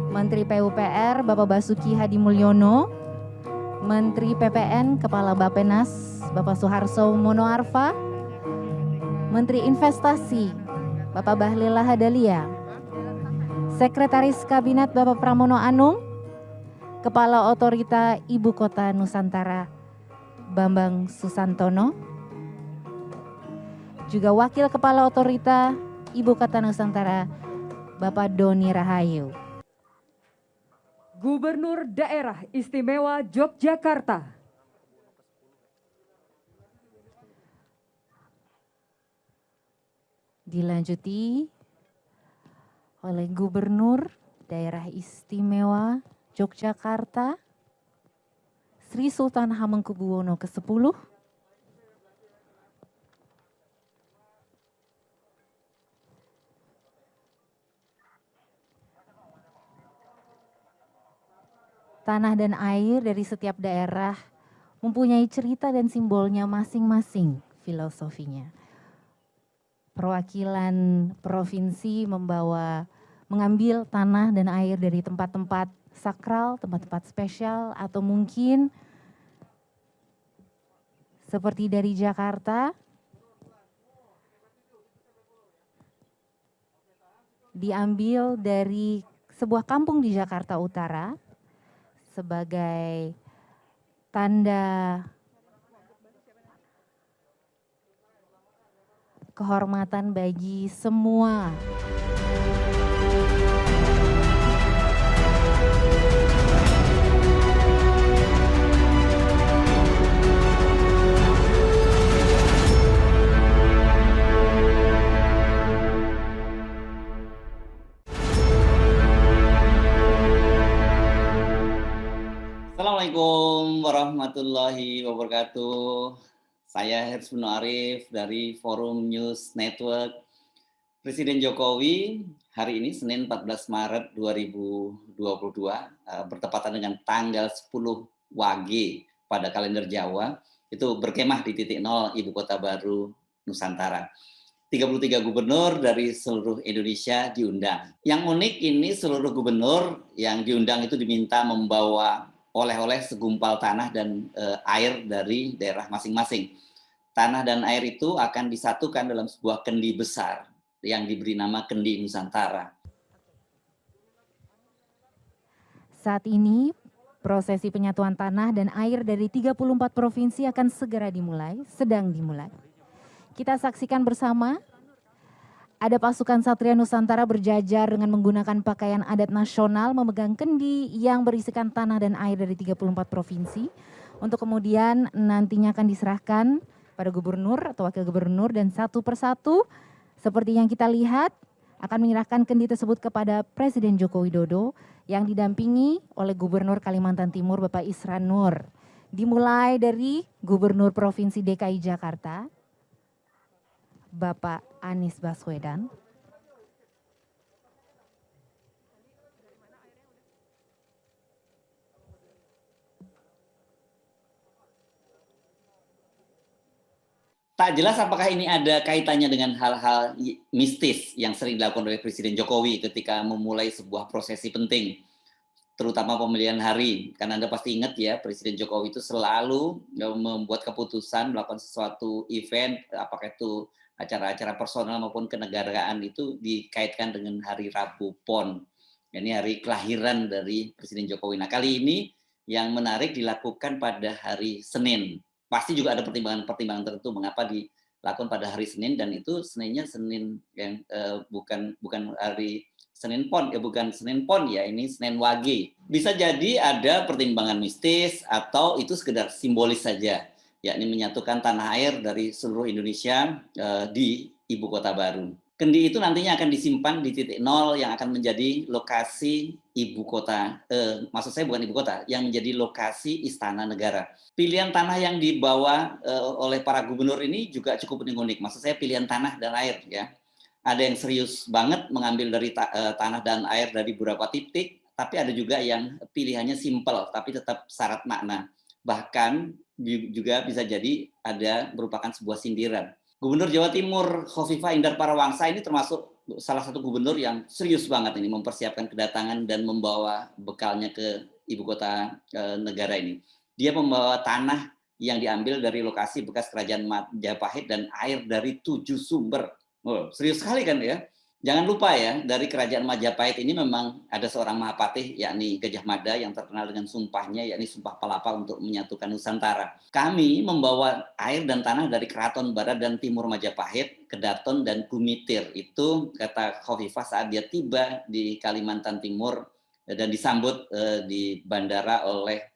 Menteri PUPR Bapak Basuki Hadi Mulyono, Menteri PPN Kepala Bappenas Bapak Suharso Mono Arfa, Menteri Investasi Bapak Bahlil Lahadalia, Sekretaris Kabinet Bapak Pramono Anung, Kepala Otorita Ibu Kota Nusantara Bambang Susantono, juga Wakil Kepala Otorita Ibu Kota Nusantara Bapak Doni Rahayu. Gubernur Daerah Istimewa Yogyakarta. Dilanjuti oleh Gubernur Daerah Istimewa Yogyakarta Sri Sultan Hamengkubuwono ke-10, tanah dan air dari setiap daerah mempunyai cerita dan simbolnya masing-masing, filosofinya. Perwakilan provinsi mengambil tanah dan air dari tempat-tempat sakral, tempat-tempat spesial, atau mungkin seperti dari Jakarta, diambil dari sebuah kampung di Jakarta Utara sebagai tanda kehormatan bagi semua Assalamualaikum warahmatullahi wabarakatuh. Saya Hersbuno Arif dari Forum News Network. Presiden Jokowi hari ini Senin 14 Maret 2022 bertepatan dengan tanggal 10 Wage pada kalender Jawa, itu berkemah di titik nol Ibu Kota Baru Nusantara. 33 gubernur dari seluruh Indonesia diundang. Yang unik ini seluruh gubernur yang diundang itu diminta membawa oleh-oleh segumpal tanah dan air dari daerah masing-masing. Tanah dan air itu akan disatukan dalam sebuah kendi besar yang diberi nama Kendi Nusantara. Saat ini prosesi penyatuan tanah dan air dari 34 provinsi akan segera sedang dimulai. Kita saksikan bersama, ada pasukan Satria Nusantara berjajar dengan menggunakan pakaian adat nasional memegang kendi yang berisikan tanah dan air dari 34 provinsi untuk kemudian nantinya akan diserahkan pada gubernur atau wakil gubernur, dan satu persatu seperti yang kita lihat akan menyerahkan kendi tersebut kepada Presiden Joko Widodo yang didampingi oleh Gubernur Kalimantan Timur Bapak Isran Nur. Dimulai dari Gubernur Provinsi DKI Jakarta Bapak Anies Baswedan, Tak jelas apakah ini ada kaitannya dengan hal-hal mistis yang sering dilakukan oleh Presiden Jokowi ketika memulai sebuah prosesi penting, terutama pemilihan hari. Karena Anda pasti ingat ya, Presiden Jokowi itu selalu membuat keputusan melakukan sesuatu event, apakah itu acara-acara personal maupun kenegaraan, itu dikaitkan dengan hari Rabu Pon. Ini hari kelahiran dari Presiden Jokowi. Nah, kali ini yang menarik dilakukan pada hari Senin. Pasti juga ada pertimbangan-pertimbangan tertentu mengapa dilakukan pada hari Senin, dan itu Seninnya Senin yang bukan hari Senin Pon, bukan Senin Pon ya, ini Senin Wage. Bisa jadi ada pertimbangan mistis atau itu sekedar simbolis saja, yakni menyatukan tanah air dari seluruh Indonesia di Ibu Kota Baru. Kendi itu nantinya akan disimpan di titik nol yang akan menjadi lokasi ibu kota, maksud saya bukan ibu kota, yang menjadi lokasi Istana Negara. Pilihan tanah yang dibawa oleh para gubernur ini juga cukup unik. Maksud saya pilihan tanah dan air ya. Ada yang serius banget mengambil dari tanah dan air dari beberapa titik, tapi ada juga yang pilihannya simpel tapi tetap syarat makna. Bahkan juga bisa jadi ada merupakan sebuah sindiran. Gubernur Jawa Timur Khofifah Indar Parawansa ini termasuk salah satu gubernur yang serius banget ini mempersiapkan kedatangan dan membawa bekalnya ke ibu kota negara ini. Dia membawa tanah yang diambil dari lokasi bekas kerajaan Majapahit dan air dari 7 sumber. Oh, serius sekali kan ya? Jangan lupa ya, dari kerajaan Majapahit ini memang ada seorang Mahapatih, yakni Gajah Mada yang terkenal dengan sumpahnya, yakni Sumpah Palapa untuk menyatukan Nusantara. Kami membawa air dan tanah dari Keraton Barat dan Timur Majapahit, Kedaton dan Gumitir. Itu kata Khofifah saat dia tiba di Kalimantan Timur dan disambut di bandara oleh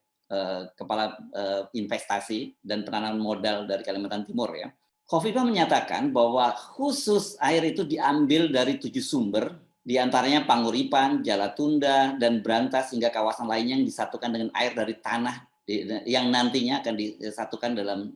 Kepala Investasi dan Penanaman Modal dari Kalimantan Timur ya. Khofifah menyatakan bahwa khusus air itu diambil dari 7 sumber, diantaranya Panguripan, Jalatunda, dan Brantas hingga kawasan lainnya yang disatukan dengan air dari tanah yang nantinya akan disatukan dengan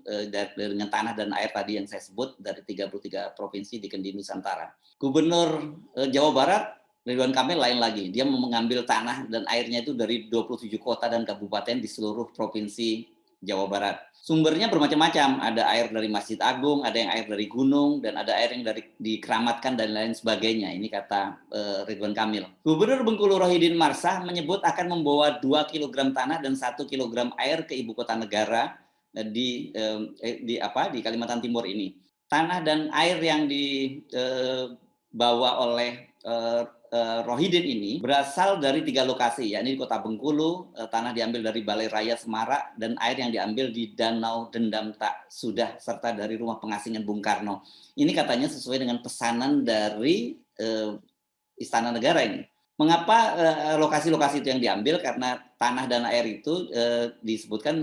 tanah dan air tadi yang saya sebut dari 33 provinsi di Kendi Nusantara. Gubernur Jawa Barat Ridwan Kamil lain lagi, dia mengambil tanah dan airnya itu dari 27 kota dan kabupaten di seluruh provinsi Jawa Barat. Sumbernya bermacam-macam, ada air dari Masjid Agung, ada yang air dari gunung, dan ada air yang dari dikeramatkan dan lain sebagainya. Ini kata Ridwan Kamil. Gubernur Bengkulu Rohidin Marsah menyebut akan membawa 2 kg tanah dan 1 kg air ke ibu kota negara di Kalimantan Timur ini. Tanah dan air yang dibawa oleh Rohidin ini berasal dari 3 lokasi, yakni di Kota Bengkulu, tanah diambil dari Balai Raya Semarak, dan air yang diambil di Danau Dendam Tak Sudah, serta dari rumah pengasingan Bung Karno. Ini katanya sesuai dengan pesanan dari Istana Negara ini. Mengapa lokasi-lokasi itu yang diambil? Karena tanah dan air itu disebutkan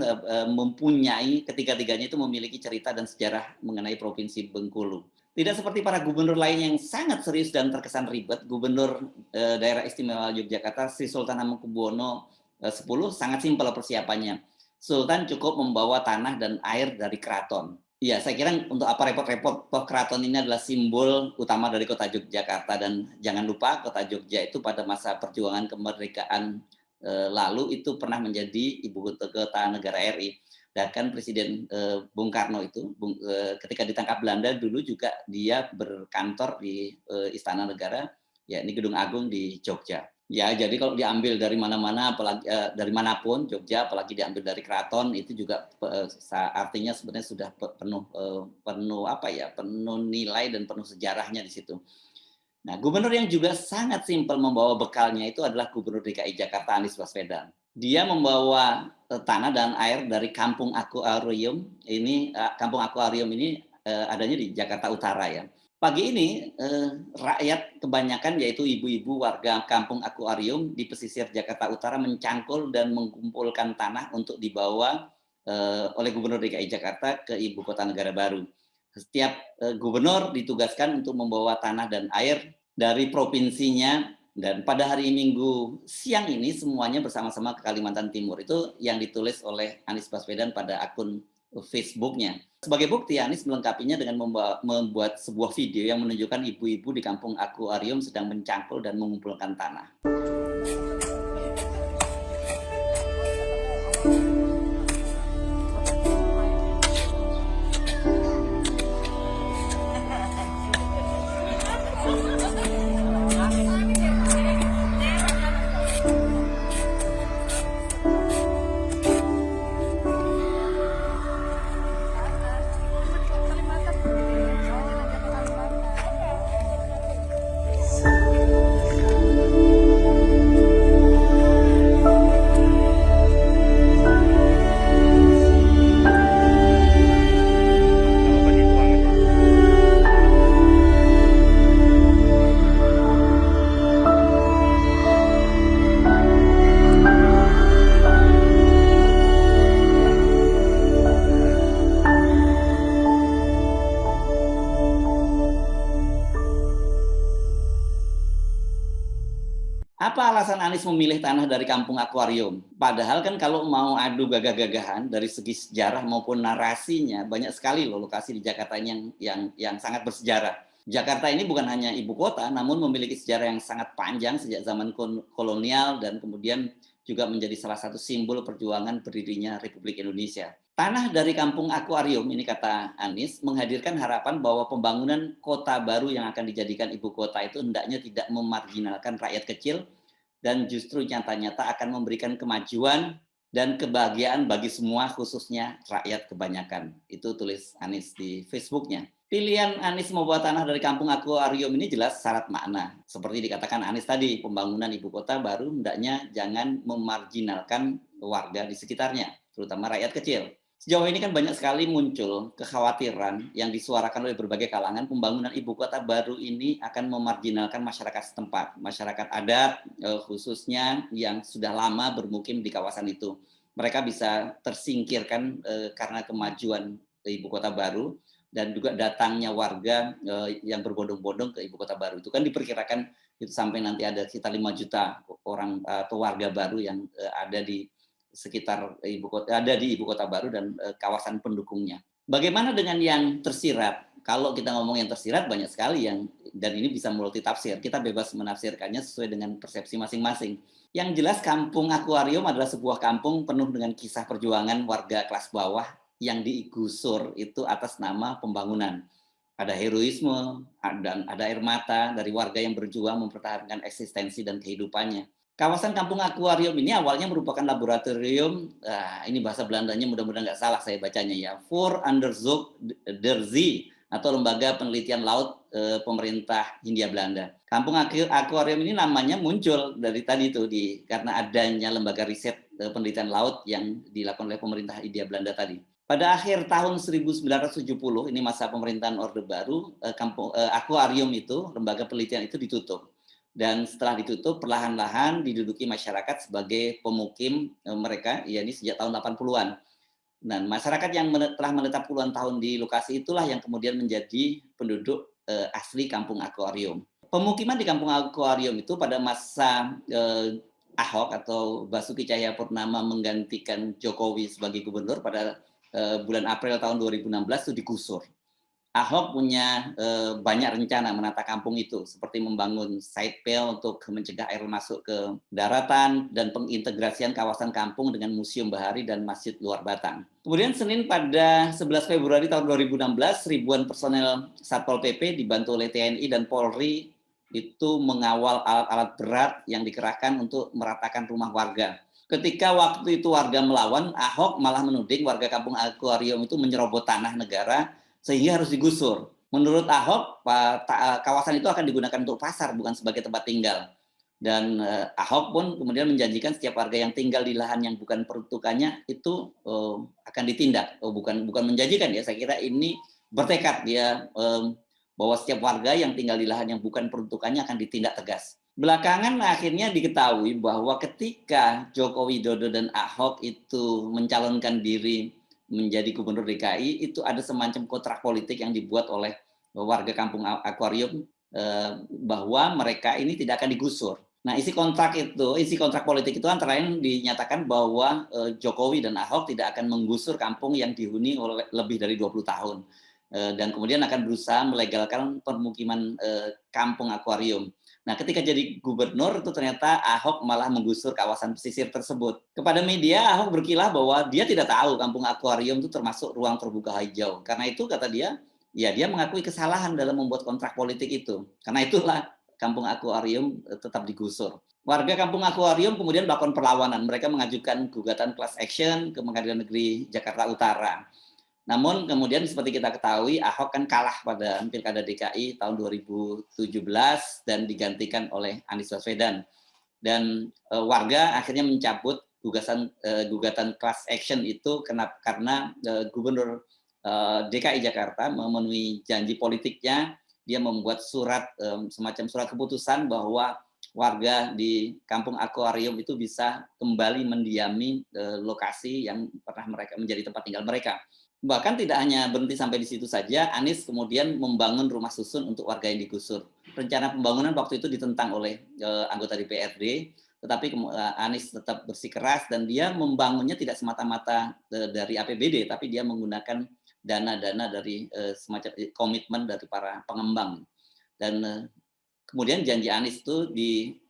mempunyai, ketiga-tiganya itu memiliki cerita dan sejarah mengenai Provinsi Bengkulu. Tidak seperti para gubernur lain yang sangat serius dan terkesan ribet, Gubernur Daerah Istimewa Yogyakarta Sri Sultan Hamengkubuwono X sangat simpel persiapannya. Sultan cukup membawa tanah dan air dari keraton. Ya, saya kira untuk apa repot-repot, toh keraton ini adalah simbol utama dari kota Yogyakarta, dan jangan lupa kota Jogja itu pada masa perjuangan kemerdekaan lalu itu pernah menjadi ibu kota negara RI. Bahkan Presiden Bung Karno itu ketika ditangkap Belanda dulu juga dia berkantor di Istana Negara, yakni Gedung Agung di Jogja. Ya, jadi kalau diambil dari mana-mana, apalagi dari manapun Jogja, apalagi diambil dari keraton, itu juga artinya sebenarnya sudah penuh nilai dan penuh sejarahnya di situ. Nah, gubernur yang juga sangat simpel membawa bekalnya itu adalah Gubernur DKI Jakarta Anies Baswedan. Dia membawa tanah dan air dari Kampung Akuarium. Kampung Akuarium ini adanya di Jakarta Utara ya. Pagi ini rakyat kebanyakan yaitu ibu-ibu warga Kampung Akuarium di pesisir Jakarta Utara mencangkul dan mengumpulkan tanah untuk dibawa oleh Gubernur DKI Jakarta ke ibu kota negara baru. Setiap gubernur ditugaskan untuk membawa tanah dan air dari provinsinya, dan pada hari Minggu siang ini semuanya bersama-sama ke Kalimantan Timur. Itu yang ditulis oleh Anies Baswedan pada akun Facebook-nya. Sebagai bukti, Anies melengkapinya dengan membuat sebuah video yang menunjukkan ibu-ibu di Kampung Akuarium sedang mencangkul dan mengumpulkan tanah. Apa alasan Anies memilih tanah dari Kampung Akuarium? Padahal kan kalau mau adu gagah-gagahan dari segi sejarah maupun narasinya, banyak sekali loh lokasi di Jakarta yang sangat bersejarah. Jakarta ini bukan hanya ibu kota, namun memiliki sejarah yang sangat panjang sejak zaman kolonial dan kemudian juga menjadi salah satu simbol perjuangan berdirinya Republik Indonesia. Tanah dari kampung akuarium, ini kata Anies, menghadirkan harapan bahwa pembangunan kota baru yang akan dijadikan ibu kota itu hendaknya tidak memarginalkan rakyat kecil dan justru nyata-nyata akan memberikan kemajuan dan kebahagiaan bagi semua, khususnya rakyat kebanyakan. Itu tulis Anies di Facebooknya. Pilihan Anies membuat tanah dari kampung akuarium ini jelas syarat makna. Seperti dikatakan Anies tadi, pembangunan ibu kota baru hendaknya jangan memarginalkan warga di sekitarnya, terutama rakyat kecil. Sejauh ini kan banyak sekali muncul kekhawatiran yang disuarakan oleh berbagai kalangan pembangunan ibu kota baru ini akan memarginalkan masyarakat setempat, masyarakat adat khususnya yang sudah lama bermukim di kawasan itu. Mereka bisa tersingkirkan karena kemajuan ibu kota baru dan juga datangnya warga yang berbondong-bondong ke ibu kota baru. Itu kan diperkirakan itu sampai nanti ada sekitar 5 juta orang atau warga baru yang ada di sekitar ibu kota, ada di ibu kota baru dan kawasan pendukungnya. Bagaimana dengan yang tersirat? Kalau kita ngomong yang tersirat banyak sekali yang, dan ini bisa multitafsir. Kita bebas menafsirkannya sesuai dengan persepsi masing-masing. Yang jelas kampung akuarium adalah sebuah kampung penuh dengan kisah perjuangan warga kelas bawah yang digusur itu atas nama pembangunan. Ada heroisme dan ada air mata dari warga yang berjuang mempertahankan eksistensi dan kehidupannya. Kawasan kampung akuarium ini awalnya merupakan laboratorium, ini bahasa Belandanya mudah-mudahan nggak salah saya bacanya ya, Vooronderzoek der Zee, atau Lembaga Penelitian Laut pemerintah Hindia Belanda. Kampung akuarium ini namanya muncul dari tadi itu karena adanya lembaga riset penelitian laut yang dilakukan oleh pemerintah Hindia Belanda tadi. Pada akhir tahun 1970, ini masa pemerintahan Orde Baru, kampung akuarium itu, lembaga penelitian itu ditutup. Dan setelah ditutup, perlahan-lahan diduduki masyarakat sebagai pemukim mereka, yakni sejak tahun 80-an. Dan masyarakat yang telah menetap puluhan tahun di lokasi itulah yang kemudian menjadi penduduk asli kampung akuarium. Pemukiman di kampung akuarium itu pada masa Ahok atau Basuki Cahayapurnama menggantikan Jokowi sebagai gubernur pada bulan April tahun 2016 itu digusur. Ahok punya banyak rencana menata kampung itu, seperti membangun side pail untuk mencegah air masuk ke daratan dan pengintegrasian kawasan kampung dengan Museum Bahari dan Masjid Luar Batang. Kemudian Senin pada 11 Februari tahun 2016, ribuan personel Satpol PP dibantu oleh TNI dan Polri itu mengawal alat-alat berat yang dikerahkan untuk meratakan rumah warga. Ketika waktu itu warga melawan, Ahok malah menuding warga kampung akuarium itu menyerobot tanah negara sehingga harus digusur. Menurut Ahok, kawasan itu akan digunakan untuk pasar, bukan sebagai tempat tinggal. Dan Ahok pun kemudian menjanjikan setiap warga yang tinggal di lahan yang bukan peruntukannya itu akan ditindak. Bukan menjanjikan ya, saya kira ini bertekad dia bahwa setiap warga yang tinggal di lahan yang bukan peruntukannya akan ditindak tegas. Belakangan akhirnya diketahui bahwa ketika Joko Widodo dan Ahok itu mencalonkan diri menjadi gubernur DKI, itu ada semacam kontrak politik yang dibuat oleh warga kampung akuarium bahwa mereka ini tidak akan digusur. Nah, isi kontrak politik itu antara lain dinyatakan bahwa Jokowi dan Ahok tidak akan menggusur kampung yang dihuni oleh lebih dari 20 tahun. Dan kemudian akan berusaha melegalkan permukiman kampung akuarium. Nah, ketika jadi gubernur itu ternyata Ahok malah menggusur kawasan pesisir tersebut. Kepada media, Ahok berkilah bahwa dia tidak tahu kampung akuarium itu termasuk ruang terbuka hijau. Karena itu kata dia, ya dia mengakui kesalahan dalam membuat kontrak politik itu. Karena itulah kampung akuarium tetap digusur. Warga kampung akuarium kemudian melakukan perlawanan. Mereka mengajukan gugatan class action ke Pengadilan Negeri Jakarta Utara. Namun kemudian seperti kita ketahui, Ahok kan kalah pada Pilkada DKI tahun 2017 dan digantikan oleh Anies Baswedan. Dan warga akhirnya mencabut gugatan class action itu karena Gubernur DKI Jakarta memenuhi janji politiknya. Dia membuat semacam surat keputusan bahwa warga di kampung akuarium itu bisa kembali mendiami lokasi yang pernah mereka menjadi tempat tinggal mereka. Bahkan tidak hanya berhenti sampai di situ saja, Anies kemudian membangun rumah susun untuk warga yang digusur. Rencana pembangunan waktu itu ditentang oleh anggota DPRD, tetapi Anies tetap bersikeras dan dia membangunnya tidak semata-mata dari APBD, tapi dia menggunakan dana-dana dari semacam komitmen dari para pengembang. Dan kemudian janji Anies itu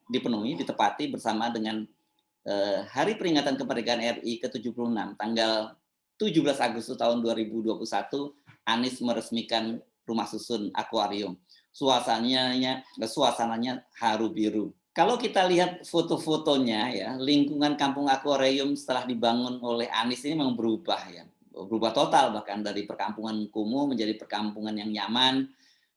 dipenuhi, ditepati bersama dengan Hari Peringatan Kemerdekaan RI ke-76, tanggal 17 Agustus tahun 2021, Anies meresmikan rumah susun akuarium. Suasananya haru biru. Kalau kita lihat foto-fotonya ya, lingkungan kampung akuarium setelah dibangun oleh Anies ini memang berubah ya. Berubah total, bahkan dari perkampungan kumuh menjadi perkampungan yang nyaman.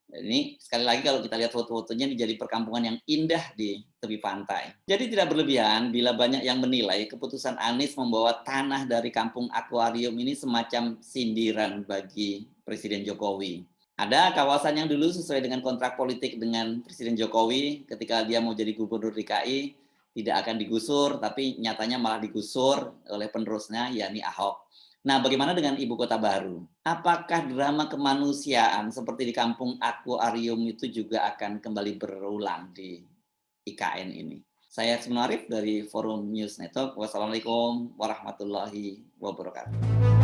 Ini sekali lagi kalau kita lihat foto-fotonya menjadi perkampungan yang indah di tepi pantai. Jadi tidak berlebihan bila banyak yang menilai keputusan Anies membawa tanah dari kampung akuarium ini semacam sindiran bagi Presiden Jokowi. Ada kawasan yang dulu sesuai dengan kontrak politik dengan Presiden Jokowi ketika dia mau jadi gubernur DKI, tidak akan digusur, tapi nyatanya malah digusur oleh penerusnya, yakni Ahok. Nah, bagaimana dengan ibu kota baru? Apakah drama kemanusiaan seperti di kampung akuarium itu juga akan kembali berulang di IKN ini? Saya Ismail Arif dari Forum News Network. Wassalamualaikum warahmatullahi wabarakatuh.